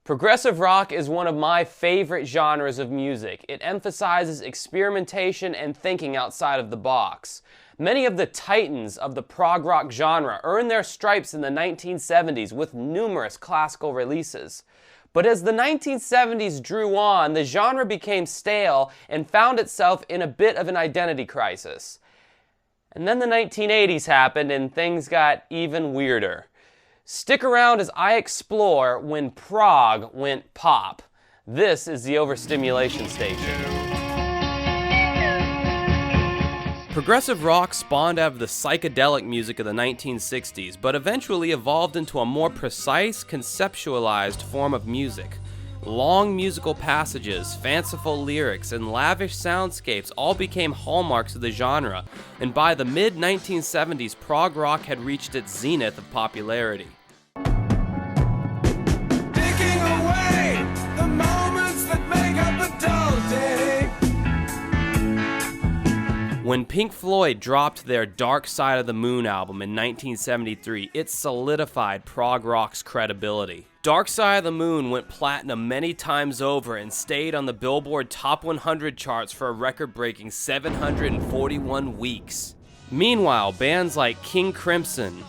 Progressive rock is one of my favorite genres of music. It emphasizes experimentation and thinking outside of the box. Many of the titans of the prog rock genre earned their stripes in the 1970s with numerous classical releases. But as the 1970s drew on, the genre became stale and found itself in a bit of an identity crisis. And then the 1980s happened and things got even weirder. Stick around as I explore when prog went pop. This is the Overstimulation Station. Progressive rock spawned out of the psychedelic music of the 1960s, but eventually evolved into a more precise, conceptualized form of music. Long musical passages, fanciful lyrics, and lavish soundscapes all became hallmarks of the genre, and by the mid-1970s, prog rock had reached its zenith of popularity. Taking away the moments that make up a dull day. When Pink Floyd dropped their Dark Side of the Moon album in 1973, it solidified prog rock's credibility. Dark Side of the Moon went platinum many times over and stayed on the Billboard Top 100 charts for a record-breaking 741 weeks. Meanwhile, bands like King Crimson,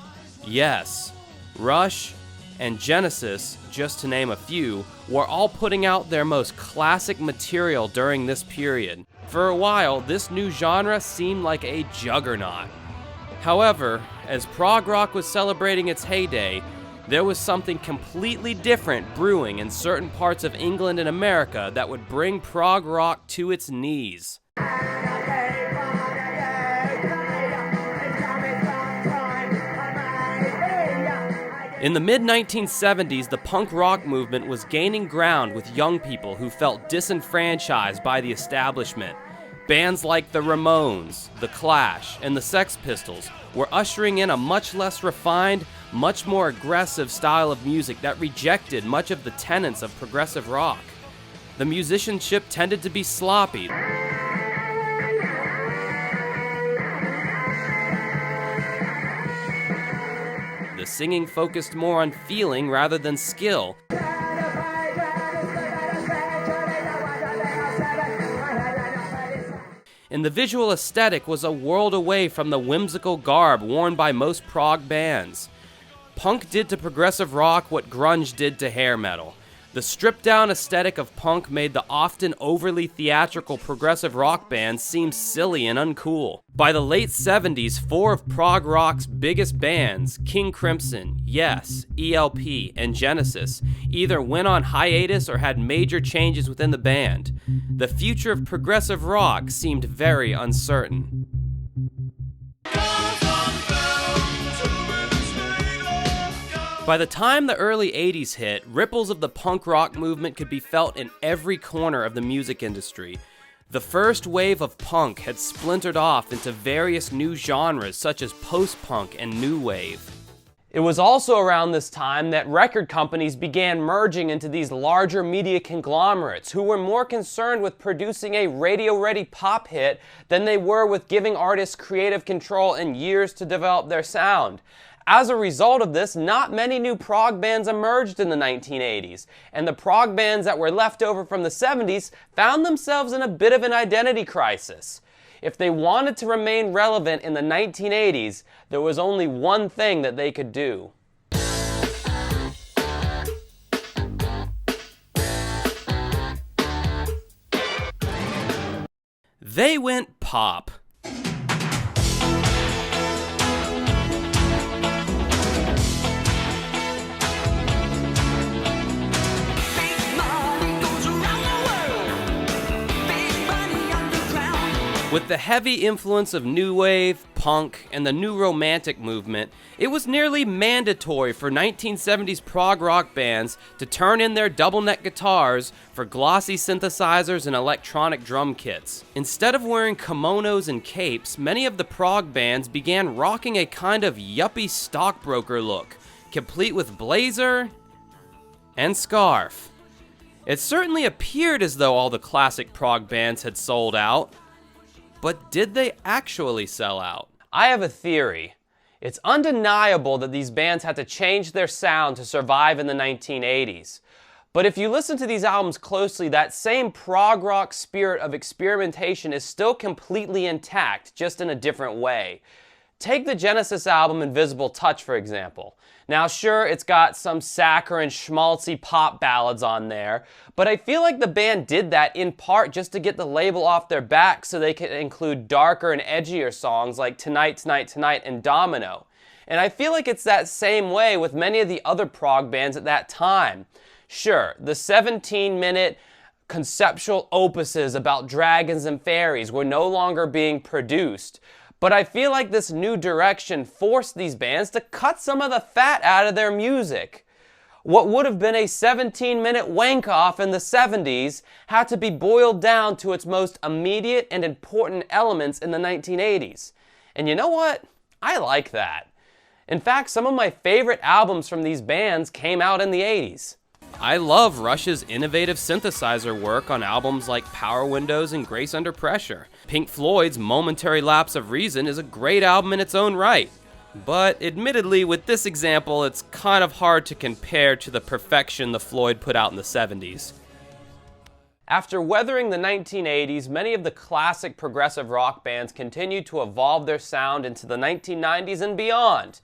Yes, Rush, and Genesis, just to name a few, were all putting out their most classic material during this period. For a while, this new genre seemed like a juggernaut. However, as prog rock was celebrating its heyday, there was something completely different brewing in certain parts of England and America that would bring prog rock to its knees. In the mid-1970s, the punk rock movement was gaining ground with young people who felt disenfranchised by the establishment. Bands like the Ramones, The Clash, and the Sex Pistols were ushering in a much less refined, much more aggressive style of music that rejected much of the tenets of progressive rock. The musicianship tended to be sloppy. The singing focused more on feeling rather than skill. And the visual aesthetic was a world away from the whimsical garb worn by most prog bands. Punk did to progressive rock what grunge did to hair metal. The stripped-down aesthetic of punk made the often overly theatrical progressive rock bands seem silly and uncool. By the late 70s, four of prog rock's biggest bands, King Crimson, Yes, ELP, and Genesis, either went on hiatus or had major changes within the band. The future of progressive rock seemed very uncertain. By the time the early 80s hit, ripples of the punk rock movement could be felt in every corner of the music industry. The first wave of punk had splintered off into various new genres such as post-punk and new wave. It was also around this time that record companies began merging into these larger media conglomerates who were more concerned with producing a radio-ready pop hit than they were with giving artists creative control and years to develop their sound. As a result of this, not many new prog bands emerged in the 1980s, and the prog bands that were left over from the 70s found themselves in a bit of an identity crisis. If they wanted to remain relevant in the 1980s, there was only one thing that they could do. They went pop. With the heavy influence of new wave, punk, and the new romantic movement, it was nearly mandatory for 1970s prog rock bands to turn in their double-neck guitars for glossy synthesizers and electronic drum kits. Instead of wearing kimonos and capes, many of the prog bands began rocking a kind of yuppie stockbroker look, complete with blazer and scarf. It certainly appeared as though all the classic prog bands had sold out. But did they actually sell out? I have a theory. It's undeniable that these bands had to change their sound to survive in the 1980s. But if you listen to these albums closely, that same prog rock spirit of experimentation is still completely intact, just in a different way. Take the Genesis album Invisible Touch, for example. Now sure, it's got some saccharine, schmaltzy pop ballads on there, but I feel like the band did that in part just to get the label off their back so they could include darker and edgier songs like Tonight, Tonight, Tonight and Domino. And I feel like it's that same way with many of the other prog bands at that time. Sure, the 17-minute conceptual opuses about dragons and fairies were no longer being produced, but I feel like this new direction forced these bands to cut some of the fat out of their music. What would have been a 17-minute wank-off in the 70s had to be boiled down to its most immediate and important elements in the 1980s. And you know what? I like that. In fact, some of my favorite albums from these bands came out in the 80s. I love Rush's innovative synthesizer work on albums like Power Windows and Grace Under Pressure. Pink Floyd's Momentary Lapse of Reason is a great album in its own right. But admittedly, with this example, it's kind of hard to compare to the perfection the Floyd put out in the 70s. After weathering the 1980s, many of the classic progressive rock bands continued to evolve their sound into the 1990s and beyond.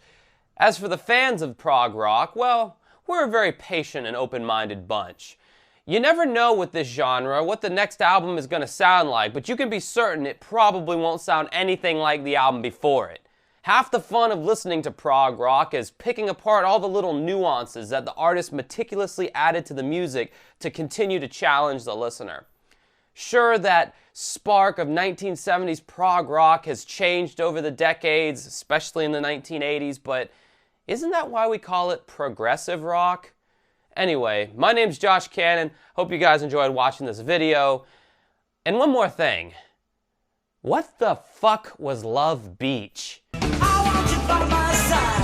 As for the fans of prog rock, well, we're a very patient and open-minded bunch. You never know with this genre what the next album is going to sound like, but you can be certain it probably won't sound anything like the album before it. Half the fun of listening to prog rock is picking apart all the little nuances that the artist meticulously added to the music to continue to challenge the listener. Sure, that spark of 1970s prog rock has changed over the decades, especially in the 1980s, but isn't that why we call it progressive rock? Anyway, my name's Josh Cannon. Hope you guys enjoyed watching this video. And one more thing. What the fuck was Love Beach? I want you by my side.